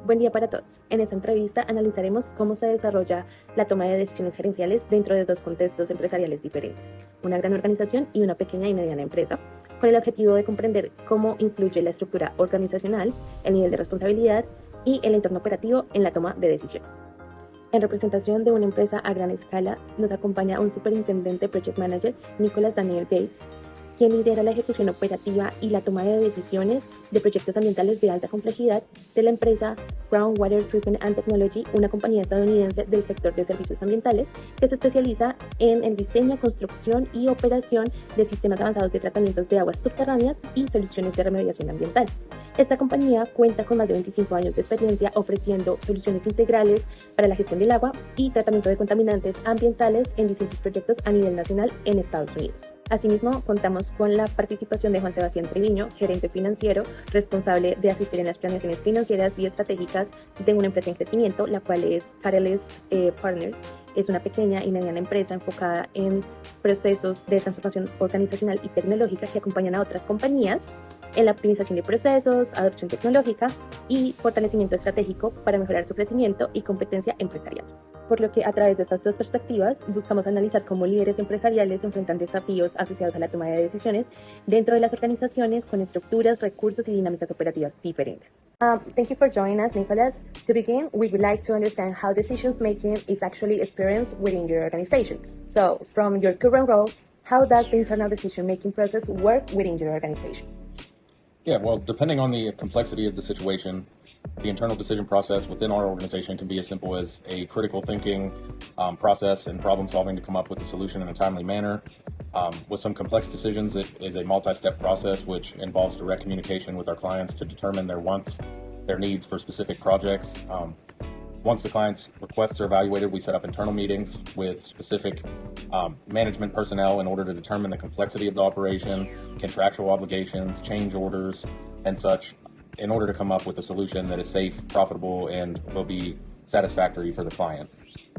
Buen día para todos. En esta entrevista analizaremos cómo se desarrolla la toma de decisiones gerenciales dentro de dos contextos empresariales diferentes, una gran organización y una pequeña y mediana empresa, con el objetivo de comprender cómo influye la estructura organizacional, el nivel de responsabilidad y el entorno operativo en la toma de decisiones. En representación de una empresa a gran escala, nos acompaña un superintendente Project Manager, Nicholas Daniel Gates, quien lidera la ejecución operativa y la toma de decisiones de proyectos ambientales de alta complejidad de la empresa Groundwater Treatment and Technology, una compañía estadounidense del sector de servicios ambientales que se especializa en el diseño, construcción y operación de sistemas avanzados de tratamientos de aguas subterráneas y soluciones de remediación ambiental. Esta compañía cuenta con más de 25 años de experiencia ofreciendo soluciones integrales para la gestión del agua y tratamiento de contaminantes ambientales en distintos proyectos a nivel nacional en Estados Unidos. Asimismo, contamos con la participación de Juan Sebastián Triviño, gerente financiero, responsable de asistir en las planeaciones financieras y estratégicas de una empresa en crecimiento, la cual es Catalyst Partners. Es una pequeña y mediana empresa enfocada en procesos de transformación organizacional y tecnológica que acompañan a otras compañías en la optimización de procesos, adopción tecnológica y fortalecimiento estratégico para mejorar su crecimiento y competencia empresarial. Por lo que a través de estas dos perspectivas buscamos analizar cómo líderes empresariales enfrentan desafíos asociados a la toma de decisiones dentro de las organizaciones con estructuras, recursos y dinámicas operativas diferentes. Thank you for joining us, Nicholas. To begin, we would like to understand how decision making is actually experienced within your organization. So, from your current role, how does the internal decision making process work within your organization? Yeah, well, depending on the complexity of the situation, the internal decision process within our organization can be as simple as a critical thinking process and problem solving to come up with a solution in a timely manner. With some complex decisions, it is a multi-step process which involves direct communication with our clients to determine their wants, their needs for specific projects. Once the client's requests are evaluated, we set up internal meetings with specific management personnel in order to determine the complexity of the operation, contractual obligations, change orders, and such, in order to come up with a solution that is safe, profitable, and will be satisfactory for the client.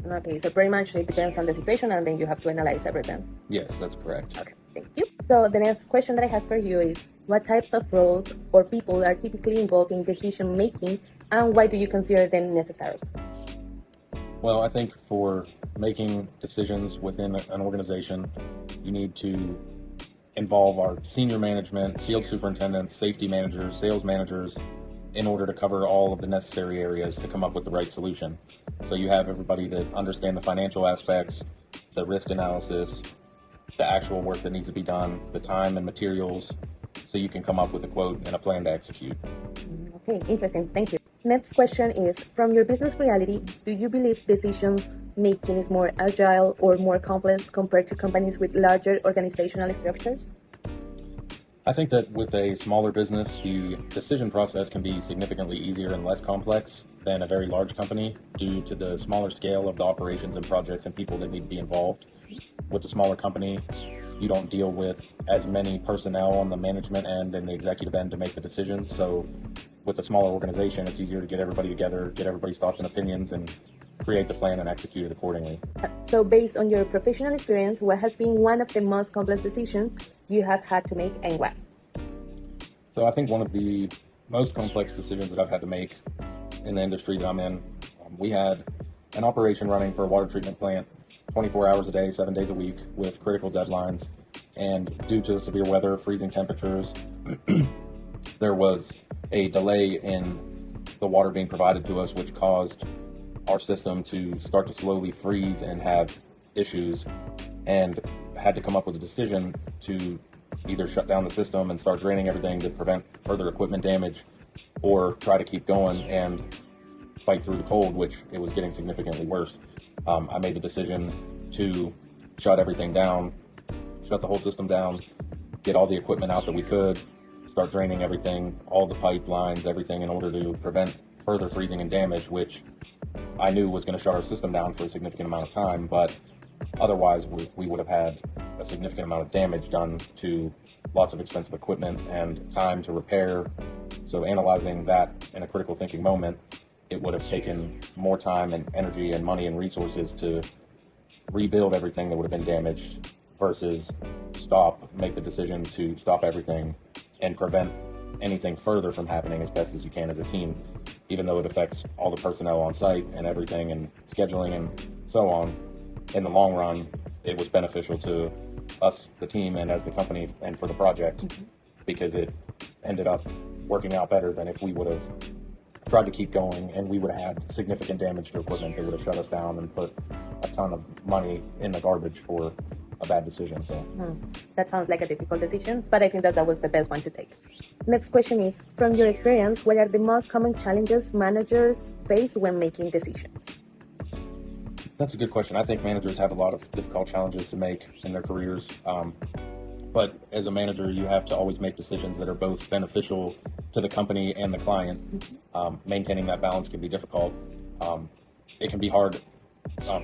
Okay, so pretty much it depends on the situation and then you have to analyze everything. Yes, that's correct. Okay, thank you. So the next question that I have for you is, what types of roles or people are typically involved in decision making and why do you consider them necessary? Well, I think for making decisions within an organization, you need to involve our senior management, field superintendents, safety managers, sales managers, in order to cover all of the necessary areas to come up with the right solution. So you have everybody that understand the financial aspects, the risk analysis, the actual work that needs to be done, the time and materials, so you can come up with a quote and a plan to execute. Okay, interesting. Thank you. Next question is, from your business reality, do you believe decision making is more agile or more complex compared to companies with larger organizational structures? I think that with a smaller business, the decision process can be significantly easier and less complex than a very large company due to the smaller scale of the operations and projects and people that need to be involved. With a smaller company, you don't deal with as many personnel on the management end and the executive end to make the decisions. So with a smaller organization, it's easier to get everybody together, get everybody's thoughts and opinions, and create the plan and execute it accordingly. So based on your professional experience, what has been one of the most complex decisions you have had to make and why? So I think one of the most complex decisions that I've had to make in the industry that I'm in, we had an operation running for a water treatment plant 24 hours a day, 7 days a week with critical deadlines. And due to the severe weather, freezing temperatures, there was a delay in the water being provided to us, which caused our system to start to slowly freeze and have issues, and had to come up with a decision to either shut down the system and start draining everything to prevent further equipment damage, or try to keep going and fight through the cold, which it was getting significantly worse. I made the decision to shut everything down, shut the whole system down, get all the equipment out that we could, start draining everything, all the pipelines, everything, in order to prevent further freezing and damage, which I knew was going to shut our system down for a significant amount of time, but otherwise we would have had a significant amount of damage done to lots of expensive equipment and time to repair. So analyzing that in a critical thinking moment, it would have taken more time and energy and money and resources to rebuild everything that would have been damaged versus make the decision to stop everything and prevent anything further from happening as best as you can as a team, even though it affects all the personnel on site and everything and scheduling and so on. In the long run, it was beneficial to us, the team, and as the company and for the project, because it ended up working out better than if we would have tried to keep going and we would have had significant damage to equipment. They would have shut us down and put a ton of money in the garbage for a bad decision. So that sounds like a difficult decision, but I think that was the best one to take. Next question is, from your experience, what are the most common challenges managers face when making decisions? That's a good question. I think managers have a lot of difficult challenges to make in their careers. But as a manager, you have to always make decisions that are both beneficial to the company and the client. Maintaining that balance can be difficult. It can be hard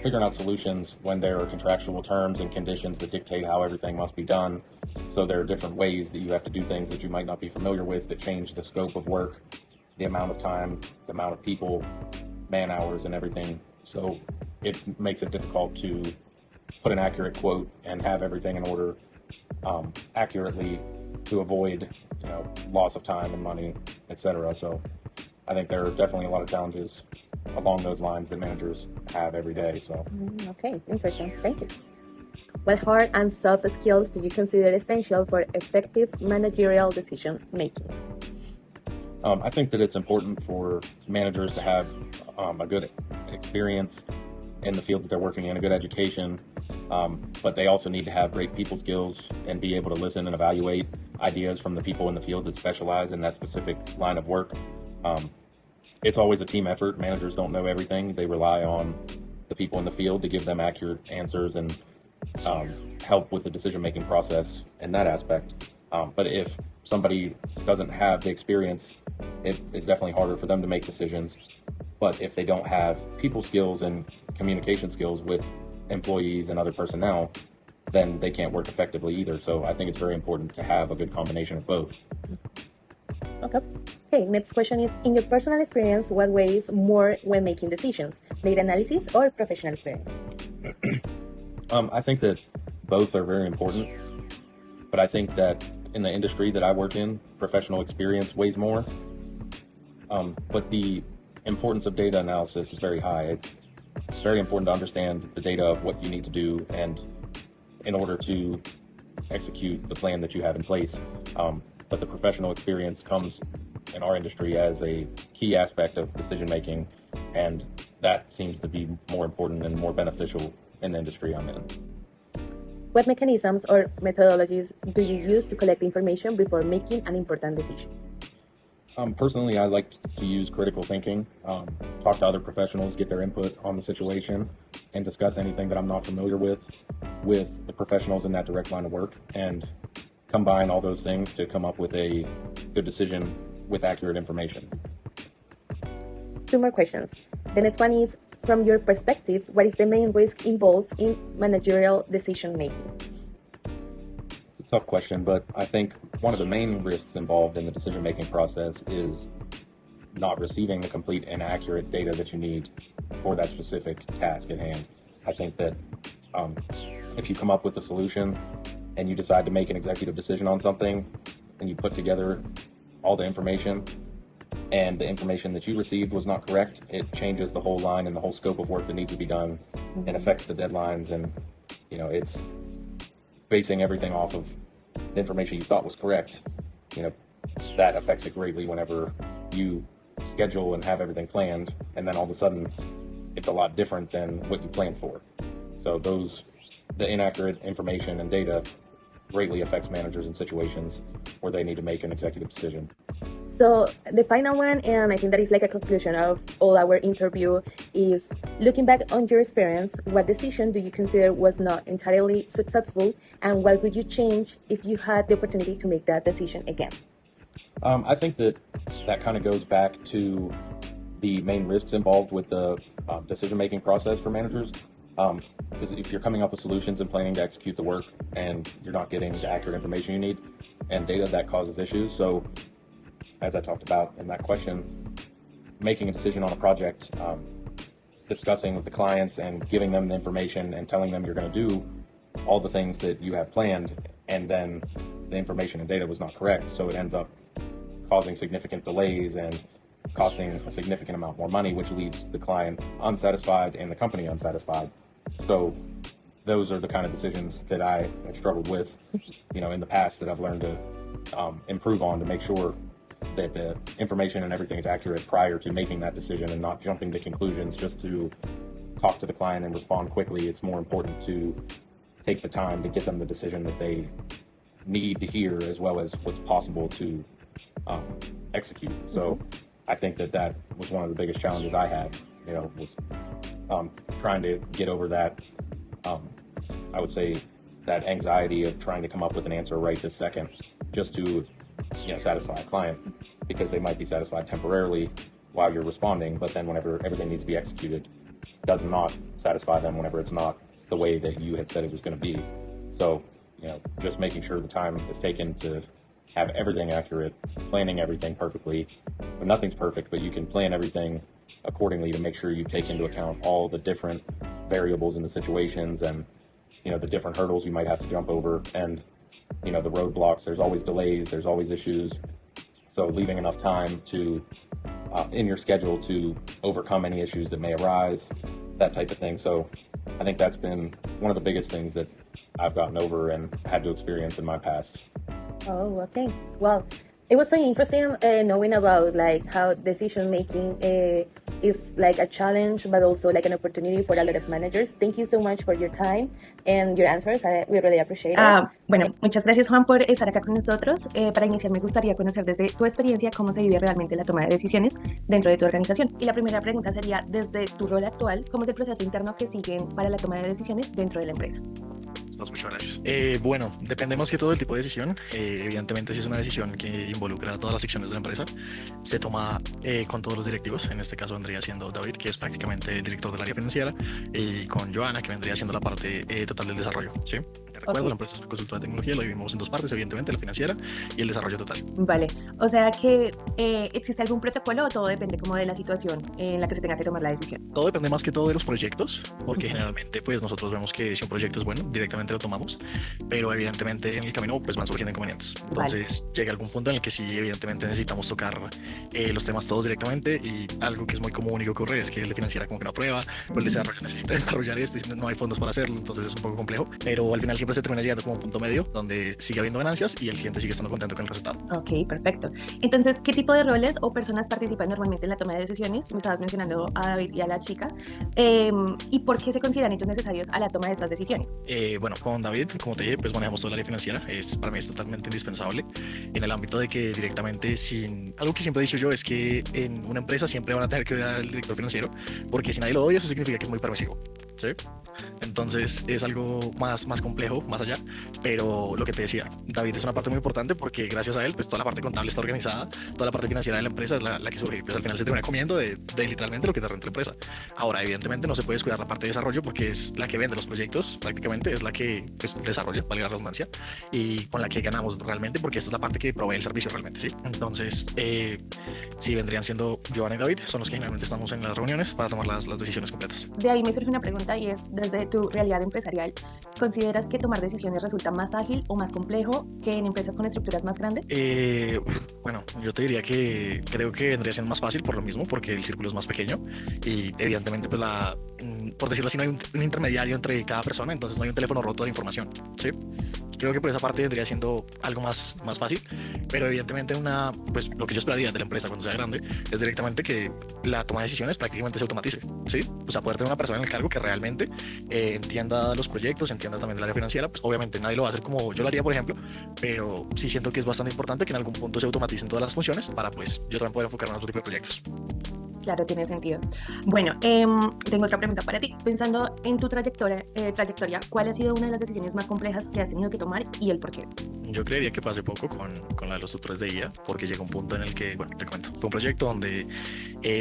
figuring out solutions when there are contractual terms and conditions that dictate how everything must be done. So there are different ways that you have to do things that you might not be familiar with that change the scope of work, the amount of time, the amount of people, man hours, and everything. So it makes it difficult to put an accurate quote and have everything in order accurately to avoid, loss of time and money, etc. So I think there are definitely a lot of challenges along those lines that managers have every day. So okay, interesting. Thank you. What hard and soft skills do you consider essential for effective managerial decision making? I think that it's important for managers to have a good experience in the field that they're working in, a good education, but they also need to have great people skills and be able to listen and evaluate ideas from the people in the field that specialize in that specific line of work. It's always a team effort. Managers don't know everything. They rely on the people in the field to give them accurate answers and help with the decision-making process in that aspect. But if somebody doesn't have the experience, it is definitely harder for them to make decisions. But if they don't have people skills and communication skills with employees and other personnel, then they can't work effectively either. So I think it's very important to have a good combination of both. Okay, next question is, in your personal experience, what weighs more when making decisions, data analysis or professional experience? I think that both are very important, but I think that in the industry that I work in, professional experience weighs more. But the importance of data analysis is very high. It's very important to understand the data of what you need to do and in order to execute the plan that you have in place. But the professional experience comes in our industry as a key aspect of decision making, and that seems to be more important and more beneficial in the industry I'm in. What mechanisms or methodologies do you use to collect information before making an important decision? Personally, I like to use critical thinking, talk to other professionals, get their input on the situation, and discuss anything that I'm not familiar with the professionals in that direct line of work, and combine all those things to come up with a good decision with accurate information. Two more questions. The next one is, from your perspective, what is the main risk involved in managerial decision making? It's a tough question, but I think one of the main risks involved in the decision-making process is not receiving the complete and accurate data that you need for that specific task at hand. I think that if you come up with a solution and you decide to make an executive decision on something and you put together all the information and the information that you received was not correct, it changes the whole line and the whole scope of work that needs to be done and affects the deadlines, and it's basing everything off of the information you thought was correct. That affects it greatly whenever you schedule and have everything planned and then all of a sudden it's a lot different than what you planned for. So the inaccurate information and data greatly affects managers in situations where they need to make an executive decision. So the final one, and I think that is like a conclusion of all our interview, is looking back on your experience, what decision do you consider was not entirely successful, and what would you change if you had the opportunity to make that decision again? I think that kind of goes back to the main risks involved with the decision-making process for managers. Because if you're coming up with solutions and planning to execute the work and you're not getting the accurate information you need and data, that causes issues. So as I talked about in that question, making a decision on a project, discussing with the clients and giving them the information and telling them you're going to do all the things that you have planned, and then the information and data was not correct. So it ends up causing significant delays and costing a significant amount more money, which leaves the client unsatisfied and the company unsatisfied. So those are the kind of decisions that I have struggled with, in the past, that I've learned to improve on, to make sure that the information and everything is accurate prior to making that decision and not jumping to conclusions just to talk to the client and respond quickly. It's more important to take the time to get them the decision that they need to hear, as well as what's possible to execute. So I think that was one of the biggest challenges I had, was trying to get over that, I would say, that anxiety of trying to come up with an answer right this second just to satisfy a client, because they might be satisfied temporarily while you're responding, but then whenever everything needs to be executed, does not satisfy them whenever it's not the way that you had said it was going to be. So, just making sure the time is taken to have everything accurate, planning everything perfectly. But nothing's perfect, but you can plan everything accordingly to make sure you take into account all the different variables in the situations and, the different hurdles you might have to jump over, and, the roadblocks. There's always delays, there's always issues. So leaving enough time to in your schedule to overcome any issues that may arise, that type of thing. So I think that's been one of the biggest things that I've gotten over and had to experience in my past. Oh, okay. Well, it was so interesting knowing about how decision making is a challenge, but also an opportunity for a lot of managers. Thank you so much for your time and your answers. We really appreciate it. Bueno, muchas gracias, Juan, por estar acá con nosotros. Para iniciar, me gustaría conocer desde tu experiencia cómo se vive realmente la toma de decisiones dentro de tu organización. Y la primera pregunta sería, desde tu rol actual, ¿cómo es el proceso interno que siguen para la toma de decisiones dentro de la empresa? Muchas gracias. Bueno, depende más que todo del tipo de decisión. Evidentemente, si es una decisión que involucra a todas las secciones de la empresa, se toma con todos los directivos. En este caso vendría siendo David, que es prácticamente el director del área financiera, y con Joana, que vendría siendo la parte total del desarrollo. ¿Sí? Te recuerdo, la empresa es una consultora de tecnología, lo dividimos en dos partes, evidentemente, la financiera y el desarrollo total. Vale, o sea que ¿existe algún protocolo o todo depende como de la situación en la que se tenga que tomar la decisión? Todo depende más que todo de los proyectos, porque generalmente pues nosotros vemos que si un proyecto es bueno, directamente lo tomamos, pero evidentemente en el camino pues van surgiendo inconvenientes. Entonces llega algún punto en el que sí, evidentemente necesitamos tocar los temas todos directamente, y algo que es muy común y que ocurre es que la financiera como que no aprueba, pues el desarrollo necesita desarrollar esto y no hay fondos para hacerlo, entonces es un poco complejo, pero al final siempre se termina llegando como un punto medio donde sigue habiendo ganancias y el cliente sigue estando contento con el resultado. Ok, perfecto. Entonces, ¿qué tipo de roles o personas participan normalmente en la toma de decisiones? Me estabas mencionando a David y a la chica. ¿Y por qué se consideran ellos necesarios a la toma de estas decisiones? Bueno, con David, como te dije, pues manejamos toda el área financiera. Para mí es totalmente indispensable en el ámbito de que directamente, algo que siempre he dicho yo es que en una empresa siempre van a tener que ver al director financiero, porque si nadie lo odia, eso significa que es muy permisivo, ¿sí? Entonces es algo más complejo, más allá, pero lo que te decía, David es una parte muy importante porque gracias a él, pues toda la parte contable está organizada, toda la parte financiera de la empresa es la que surge, pues al final se termina comiendo de literalmente lo que te renta la empresa. Ahora, evidentemente no se puede descuidar la parte de desarrollo porque es la que vende los proyectos, prácticamente es la que pues, desarrolla, valga la redundancia, y con la que ganamos realmente, porque esta es la parte que provee el servicio realmente, ¿sí? Entonces, sí, vendrían siendo Joana y David, son los que generalmente estamos en las reuniones para tomar las decisiones completas. De ahí me surge una pregunta, y es, desde tu realidad empresarial, ¿consideras que tomar decisiones resulta más ágil o más complejo que en empresas con estructuras más grandes? Bueno, yo te diría que creo que vendría siendo más fácil por lo mismo, porque el círculo es más pequeño y evidentemente pues por decirlo así, no hay un intermediario entre cada persona, entonces no hay un teléfono roto de información, ¿sí? Creo que por esa parte vendría siendo algo más fácil, pero evidentemente pues lo que yo esperaría de la empresa cuando sea grande es directamente que la toma de decisiones prácticamente se automatice, ¿sí? O sea, poder tener una persona en el cargo que realmente entienda los proyectos, entienda también el área financiera. Pues obviamente nadie lo va a hacer como yo lo haría, por ejemplo, pero sí siento que es bastante importante que en algún punto se automaticen todas las funciones para pues yo también poder enfocarme en otro tipo de proyectos. Claro, tiene sentido. Bueno, tengo otra pregunta para ti. Pensando en tu trayectoria, ¿cuál ha sido una de las decisiones más complejas que has tenido que tomar y el por qué? Yo creería que fue hace poco con la de los tutores de IA, porque llegó un punto en el que, bueno, te cuento, fue un proyecto donde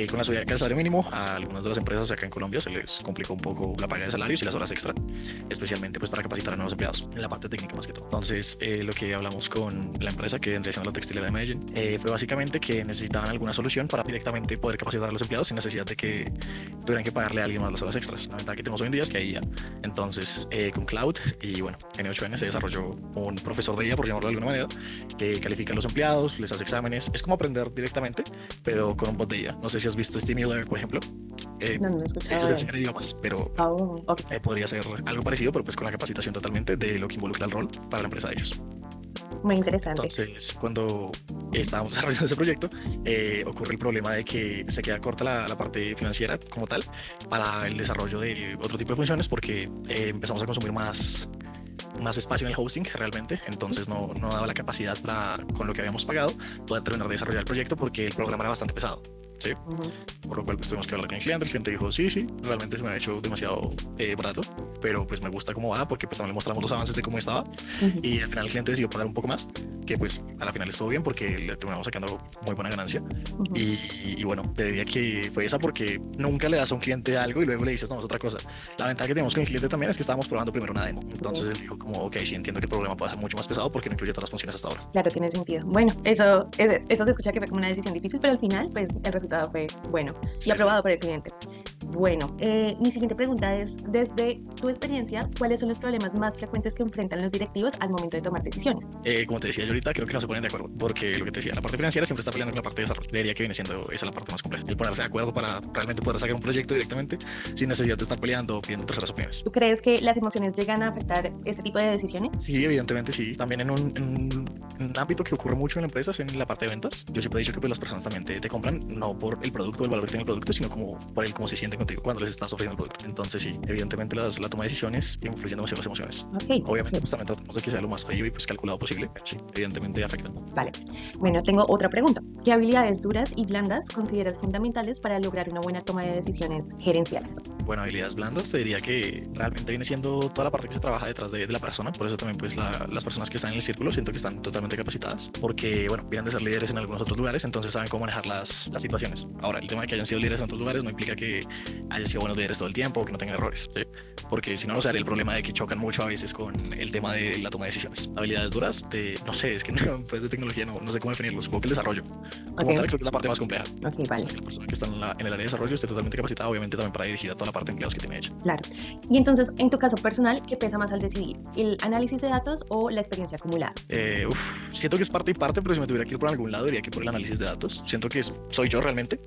Con la subida del salario mínimo, a algunas de las empresas acá en Colombia se les complicó un poco la paga de salarios y las horas extra, especialmente pues para capacitar a nuevos empleados en la parte técnica más que todo. Entonces, lo que hablamos con la empresa que vendría siendo la textilera de Medellín fue básicamente que necesitaban alguna solución para directamente poder capacitar a los empleados sin necesidad de que tuvieran que pagarle a alguien más las horas extras. La ventaja que tenemos hoy en día es que hay IA. Entonces, con Cloud y bueno, N8N se desarrolló un profesor de IA, por llamarlo de alguna manera, que califica a los empleados, les hace exámenes. Es como aprender directamente, pero con un bot de IA. No sé si has visto Stimulr, por ejemplo. No, no he escuchado. Ellos enseñan idiomas, pero Oh, ok. podría ser algo parecido, pero pues con la capacitación totalmente de lo que involucra el rol para la empresa de ellos. Muy interesante. Entonces, cuando estábamos desarrollando ese proyecto, ocurre el problema de que se queda corta la parte financiera como tal para el desarrollo de otro tipo de funciones porque empezamos a consumir más espacio en el hosting realmente, entonces no daba la capacidad para, con lo que habíamos pagado, poder terminar de desarrollar el proyecto porque el programa era bastante pesado. ¿Sí? Por lo cual pues tuvimos que hablar con el cliente dijo sí, realmente se me ha hecho demasiado barato, pero pues me gusta cómo va porque pues también le mostramos los avances de cómo estaba y al final el cliente decidió pagar un poco más, que pues a la final estuvo bien porque le terminamos sacando muy buena ganancia y bueno, te diría que fue esa porque nunca le das a un cliente algo y luego le dices no, es otra cosa. La ventaja que tenemos con el cliente también es que estábamos probando primero una demo, entonces él dijo como ok, sí entiendo que el programa puede ser mucho más pesado porque no incluye todas las funciones hasta ahora. Claro, tiene sentido. Bueno, eso se escucha que fue como una decisión difícil, pero al final, pues el resultado fue bueno y aprobado por el cliente. Bueno, mi siguiente pregunta es, desde tu experiencia, ¿cuáles son los problemas más frecuentes que enfrentan los directivos al momento de tomar decisiones? Como te decía yo ahorita, creo que no se ponen de acuerdo, porque lo que te decía, la parte financiera siempre está peleando con la parte de desarrollo. Creería que viene siendo esa la parte más compleja, el ponerse de acuerdo para realmente poder sacar un proyecto directamente sin necesidad de estar peleando o pidiendo terceras opiniones. ¿Tú crees que las emociones llegan a afectar este tipo de decisiones? Sí, evidentemente sí. También en un ámbito que ocurre mucho en empresas, en la parte de ventas, yo siempre he dicho que pues, las personas también te compran no por el producto o el valor que tiene el producto, sino como por el cómo se sienten contigo cuando les estás ofreciendo el producto. Entonces sí, evidentemente la toma de decisiones influyen demasiado las emociones. Okay, Obviamente sí. pues también tratamos de que sea lo más frío y pues calculado posible. Sí, evidentemente afectan. Vale. Bueno, tengo otra pregunta. ¿Qué habilidades duras y blandas consideras fundamentales para lograr una buena toma de decisiones gerenciales? Bueno, habilidades blandas te diría que realmente viene siendo toda la parte que se trabaja detrás de la persona, por eso también pues las personas que están en el círculo siento que están totalmente capacitadas, porque bueno, vienen de ser líderes en algunos otros lugares, entonces saben cómo manejar las situaciones. Ahora, el tema de que hayan sido líderes en otros lugares no implica que hayan sido buenos líderes todo el tiempo o que no tengan errores, ¿sí? Porque si no, no se haría el problema de que chocan mucho a veces con el tema de la toma de decisiones. Habilidades duras, no sé, es que pues de tecnología no sé cómo definirlo, supongo que el desarrollo como tal creo que es la parte más compleja. Ok, vale. O sea, que la persona que está en el área de desarrollo esté totalmente capacitada, obviamente también para dirigir a toda la parte de empleados que tiene ella. Claro. Y entonces, en tu caso personal, ¿qué pesa más al decidir? ¿El análisis de datos o la experiencia acumulada? Siento que es parte y parte, pero si me tuviera que ir por algún lado, diría que por el análisis de datos. Siento que soy yo realmente,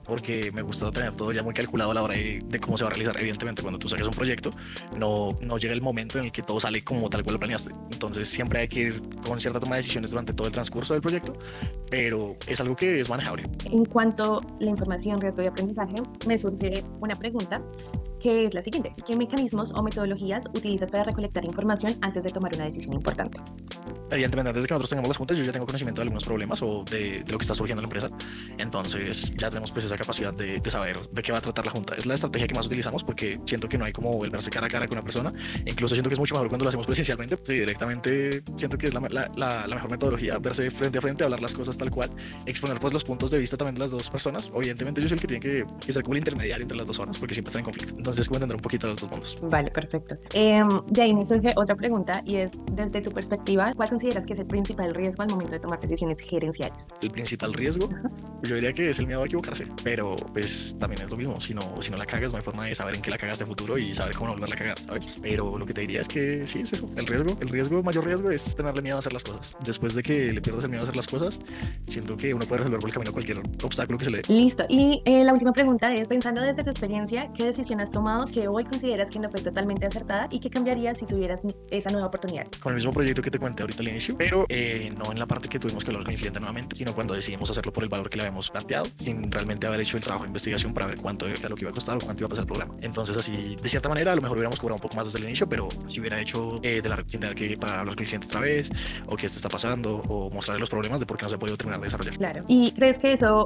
porque me gusta tener todo ya muy calculado a la hora de cómo se va a realizar. Evidentemente, cuando tú saques un proyecto, no llega el momento en el que todo sale como tal cual lo planeaste. Entonces, siempre hay que ir con cierta toma de decisiones durante todo el transcurso del proyecto, pero es algo que es manejable. En cuanto a la información, riesgo y aprendizaje, me surge una pregunta que es la siguiente. ¿Qué mecanismos o metodologías utilizas para recolectar información antes de tomar una decisión importante? Evidentemente, antes de que nosotros tengamos las juntas, yo ya tengo conocimiento de algunos problemas o de lo que está surgiendo en la empresa. Entonces, ya tenemos pues esa capacidad de saber de qué va a tratar la junta. Es la estrategia que más utilizamos porque siento que no hay como el verse cara a cara con una persona. Incluso siento que es mucho mejor cuando lo hacemos presencialmente. Sí, directamente siento que es la mejor metodología, verse frente a frente, hablar las cosas tal cual, exponer pues los puntos de vista también de las dos personas. Evidentemente, yo soy el que tiene que ser como el intermediario entre las dos zonas porque siempre están en conflicto. Entonces, como entender un poquito los dos mundos. Vale, perfecto. De ahí me surge otra pregunta y es, desde tu perspectiva, ¿cuál consideras que es el principal riesgo al momento de tomar decisiones gerenciales? El principal riesgo, yo diría que es el miedo a equivocarse, pero pues también es lo mismo, si no la cagas no hay forma de saber en qué la cagas de futuro y saber cómo no volverla a cagar, ¿sabes? Pero lo que te diría es que sí, es eso, mayor riesgo es tenerle miedo a hacer las cosas. Después de que le pierdas el miedo a hacer las cosas, siento que uno puede resolver por el camino cualquier obstáculo que se le dé. Listo, y la última pregunta es, pensando desde tu experiencia, ¿qué decisión has tomado que hoy consideras que no fue totalmente acertada y qué cambiarías si tuvieras esa nueva oportunidad? Con el mismo proyecto que te cuenté ahorita al inicio, pero no en la parte que tuvimos que hablar con el cliente nuevamente, sino cuando decidimos hacerlo por el valor que le habíamos planteado, sin realmente haber hecho el trabajo de investigación para ver cuánto era lo que iba a costar o cuánto iba a pasar el programa. Entonces así, de cierta manera, a lo mejor hubiéramos cobrado un poco más desde el inicio, pero si hubiera hecho sin tener que para hablar con el cliente otra vez, o qué esto está pasando, o mostrarle los problemas de por qué no se ha podido terminar de desarrollar. Claro. ¿Y crees que eso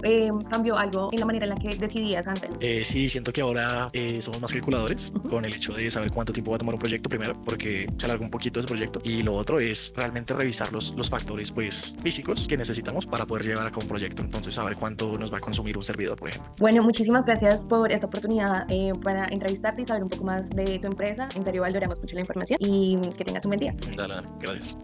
cambió algo en la manera en la que decidías antes? Sí, siento que ahora somos más calculadores con el hecho de saber cuánto tiempo va a tomar un proyecto primero, porque se alarga un poquito ese proyecto, y lo otro es realmente simplemente revisar los factores pues físicos que necesitamos para poder llevar a cabo un proyecto. Entonces, saber cuánto nos va a consumir un servidor, por ejemplo. Bueno, muchísimas gracias por esta oportunidad para entrevistarte y saber un poco más de tu empresa. En serio, valoramos mucho la información y que tengas un buen día. Dale, gracias.